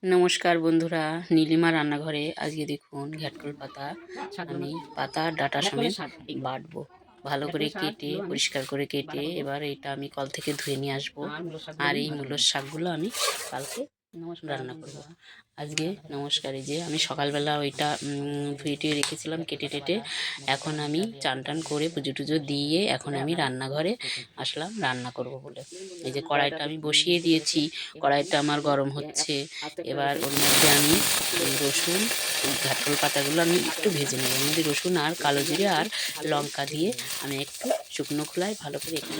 নমস্কার বন্ধুরা, নীলিমা রান্নাঘরে আজকে দেখুন ঘ্যাটকল পাতা আমি পাতা ডাটা সমেত বাটবো। ভালো করে কেটে পরিষ্কার করে কেটে এবার এটা আমি কল থেকে ধুয়ে নিয়ে আসবো। আর এই মূলোর শাকগুলো আমি কালকে রান্না করব। আজকে নমস্কার, এই যে আমি সকালবেলা ওইটা ধুয়ে টুয়ে রেখেছিলাম কেটে টেটে। এখন আমি চান টান করে পুজো টুজো দিয়ে এখন আমি রান্নাঘরে আসলাম রান্না করব বলে। এই যে কড়াইটা আমি বসিয়ে দিয়েছি, কড়াইটা আমার গরম হচ্ছে। এবার ওর মধ্যে আমি রসুন, ঘাটকল পাতাগুলো আমি একটু ভেজে নেব। এর মধ্যে রসুন আর কালো জিরে আর লঙ্কা দিয়ে আমি একটু শুকনো খোলায় ভালো করে একটু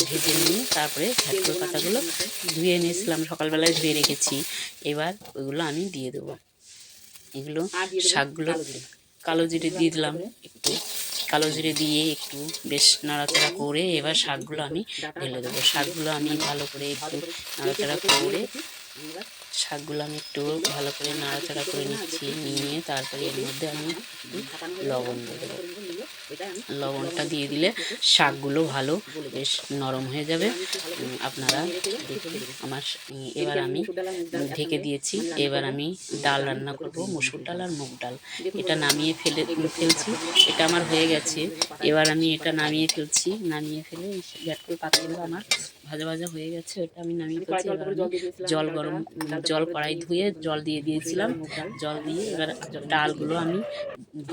ভেজে নিয়ে তারপরে ঘাটকল পাতাগুলো ধুয়ে নিয়েছিলাম, সকালবেলায় ধুয়ে রেখেছি। এবার ওইগুলো আমি দিয়ে দেবো। এগুলো শাকগুলো কালো জিরে দিয়ে দিলাম, একটু কালো জিরে দিয়ে একটু বেশ নাড়াচাড়া করে এবার শাকগুলো আমি ঢেলে দেবো। শাকগুলো আমি ভালো করে একটু নাড়াচাড়া করে শাকগুলো আমি একটু ভালো করে নাড়াচাড়া করে নিচ্ছি। নিয়ে তারপরে এর মধ্যে আমি লবণ দিয়ে দেবো। লবণটা দিয়ে দিলে শাকগুলো ভালো বেশ নরম হয়ে যাবে। আপনারা দেখুন আমার। এবার আমি ঢেকে দিয়েছি। এবার আমি ডাল রান্না করব, মসুর ডাল আর মুগ ডাল। এটা নামিয়ে ফেলছি। এটা আমার হয়ে গেছে। এবার আমি এটা নামিয়ে ফেলছি। নামিয়ে ফেলে ঘ্যাটকল পাতাগুলো আমার ভাজা ভাজা হয়ে গেছে, ওটা আমি নামিয়ে ফেলছি। এবার আমি জল কড়াই ধুয়ে জল দিয়ে দিয়েছিলাম। জল দিয়ে এবার ডালগুলো আমি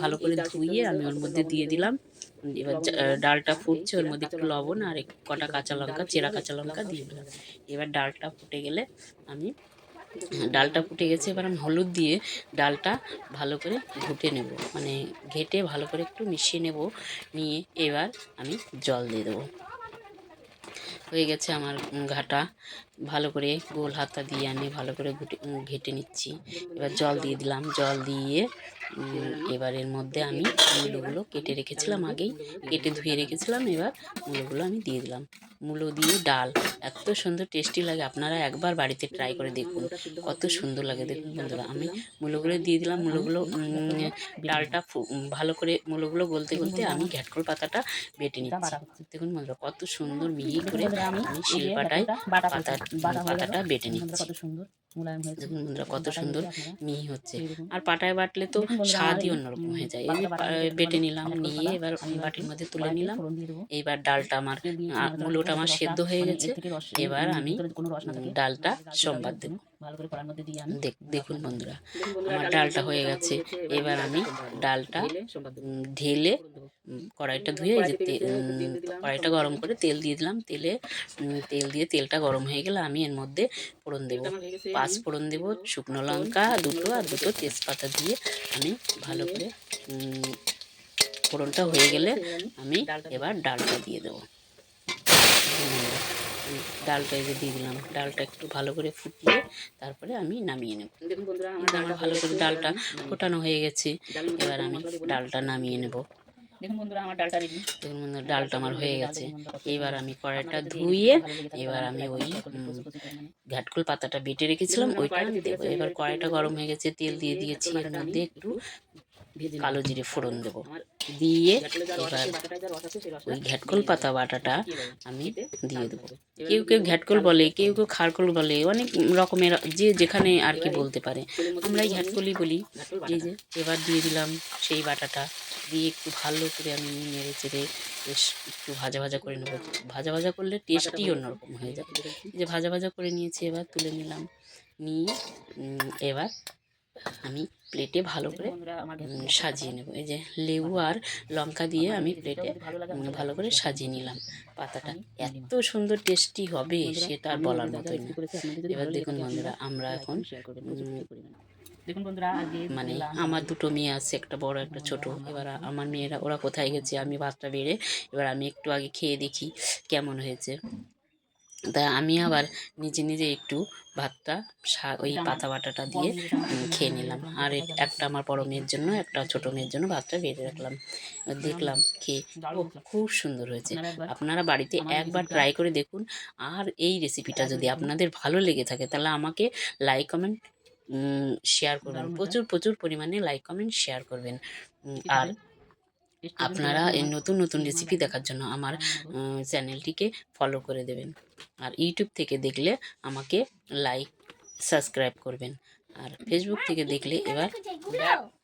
ভালো করে ধুয়ে আমি ওর মধ্যে দিয়ে দিলাম। এবার ডালটা ফুটছে, ওর মধ্যে একটু লবণ আর কটা কাঁচা লঙ্কা, চেরা কাঁচা লঙ্কা দিয়ে দিলাম। এবার ডালটা ফুটে গেলে আমি ডালটা ফুটে গেছে, এবার আমি হলুদ দিয়ে ডালটা ভালো করে ঘুটে নেব, মানে ঘেটে ভালো করে একটু মিশিয়ে নেব। নিয়ে এবার আমি জল দিয়ে দেবো। হয়ে গেছে আমার ঘাটা। ভালো করে গোল হাতা দিয়ে আমি ভালো করে ঘেটে নিচ্ছি। এবার জল দিয়ে দিলাম। জল দিয়ে এবার এর মধ্যে আমি মূলোগুলো কেটে রেখেছিলাম, আগেই কেটে ধুয়ে রেখেছিলাম। এবার মূলোগুলো আমি দিয়ে দিলাম। মূলো দিয়ে ডাল এত সুন্দর টেস্টি লাগে, আপনারা একবার বাড়িতে ট্রাই করে দেখুন, কত সুন্দর লাগে। দেখুন বন্ধুরা, আমি মূলোগুলো দিয়ে দিলাম। মূলোগুলো ডালটা ভালো করে মূলোগুলো গলতে গলতে আমি ঘ্যাটকল পাতাটা বেটে নিচ্ছি। দেখুন বন্ধুরা, কত সুন্দর মিহি করে আমি শিলপাটায় পাতাটা বেটে নিচ্ছি। দেখুন বন্ধুরা, কত সুন্দর মিহি হচ্ছে। আর পাটায় বাটলে তো স্বাদই অন্যরকম হয়ে যায়। এই যে বেটে নিলাম, নিয়ে এবার বাটির মধ্যে তুলে নিলাম। এইবার ডালটা আমার মূলোটা আমার সেদ্ধ হয়ে গেছে। এবার আমি ডালটা সম্বাদ দেবো। দেখুন বন্ধুরা, আমার ডালটা হয়ে গেছে। এবার আমি ডালটা ঢেলে কড়াইটা ধুয়ে এই যে কড়াইটা গরম করে তেল দিয়ে দিলাম। তেল দিয়ে তেলটা গরম হয়ে গেলে আমি এর মধ্যে ফোড়ন দেবো। 5 ফোড়ন দেবো, শুকনো লঙ্কা দুটো আর দুটো তেজপাতা দিয়ে আমি ভালো করে ফোড়নটা হয়ে গেলে আমি এবার ডালটা দিয়ে দেবো। ডালটা এই যে দিয়ে দিলাম। ডালটা একটু ভালো করে ফুটিয়ে তারপরে আমি নামিয়ে নেব। দেখুন বন্ধুরা, আমার ভালো করে ডালটা ফোটানো হয়ে গেছে। এবার আমি ডালটা নামিয়ে নেব। দেখুন বন্ধুরা, আমার ডালটা রেডি। দেখুন বন্ধুরা, ডালটা আমার হয়ে গেছে। এবার আমি কড়াইটা ধুয়ে এবার আমি ওই ঘ্যাটকল পাতাটা বেটে রেখেছিলাম ওইটা আমি দেবো। এবার কড়াইটা গরম হয়ে গেছে, তেল দিয়ে দিয়েছি। এর মধ্যে একটু কালো জিরে ফোড়ন দেবো। দিয়ে এবার ওই ঘ্যাটকল পাতা বাটাটা আমি দিয়ে দেবো। কেউ কেউ ঘ্যাটকল বলে, কেউ কেউ খারকল বলে, অনেক রকমের যে যেখানে আর কি বলতে পারে। আমরা এই ঘ্যাটকলই বলি। এই যে এবার দিয়ে দিলাম সেই বাটাটা, দিয়ে একটু ভালো করে আমি নেড়ে চেড়ে বেশ একটু ভাজা ভাজা করে নেবো। ভাজা ভাজা করলে টেস্টই অন্যরকম হয়ে যাবে। এই যে ভাজা ভাজা করে নিয়েছি, এবার তুলে নিলাম। নিয়ে এবার আমি প্লেটে ভালো করে সাজিয়ে নেব। এই যে লেবু আর লঙ্কা দিয়ে আমি প্লেটে ভালো করে সাজিয়ে নিলাম। পাতাটা এত সুন্দর টেস্টি হবে সেটা আর বলার মতোই না। এবার দেখুন বন্ধুরা, আমরা এখন দেখুন বন্ধুরা, মানে আমার দুটো মেয়ে আছে, একটা বড় একটা ছোট। এবার আমার মেয়েরা ওরা কোথায় গেছে, আমি ভাতটা বেড়ে এবার আমি একটু আগে খেয়ে দেখি কেমন হয়েছে। তাই আমি আবার নিজে নিজে একটু ভাতটা ওই পাতা বাটাটা দিয়ে খেয়ে নিলাম। আর একটা আমার বড় মেয়ের জন্য, একটা ছোট মেয়ের জন্য ভাতটা বেড়ে রাখলাম। দেখলাম খেয়ে খুব সুন্দর হয়েছে। আপনারা বাড়িতে একবার ট্রাই করে দেখুন। আর এই রেসিপিটা যদি আপনাদের ভালো লেগে থাকে তাহলে আমাকে লাইক কমেন্ট শেয়ার করবেন। প্রচুর প্রচুর পরিমাণে লাইক কমেন্ট শেয়ার করবেন। আর আপনারা এই নতুন নতুন রেসিপি দেখার জন্য আমার চ্যানেলটিকে ফলো করে দেবেন। আর ইউটিউব থেকে দেখলে আমাকে লাইক সাবস্ক্রাইব করবেন। আর ফেসবুক থেকে দেখলে এবার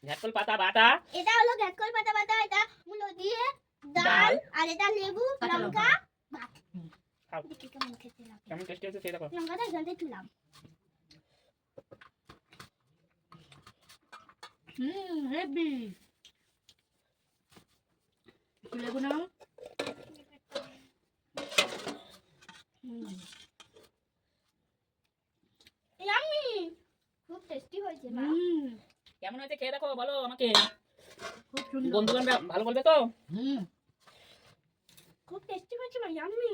ঘ্যাটকল পাতা বাটা, এটা হলো ঘ্যাটকল পাতা বাটা, এটা মুলো দিয়ে ডাল, আর এটা লেবু লঙ্কা ভাত। খাও। দেখি কেমন খেতে লাগে। কেমন টেস্টি হচ্ছে খেয়ে দেখো। লঙ্কাটা জলদি তুলাম। হেভি। লেবু নাও। ইয়াম্মি, খুব টেস্টি হয়েছে মা। কেমন হয়েছে খেয়ে দেখো, বলো আমাকে। খুব সুন্দর। বন্ধু বান্ধব ভালো বলবে তো? খুব টেস্টি হয়েছে মা, ইয়াম্মি।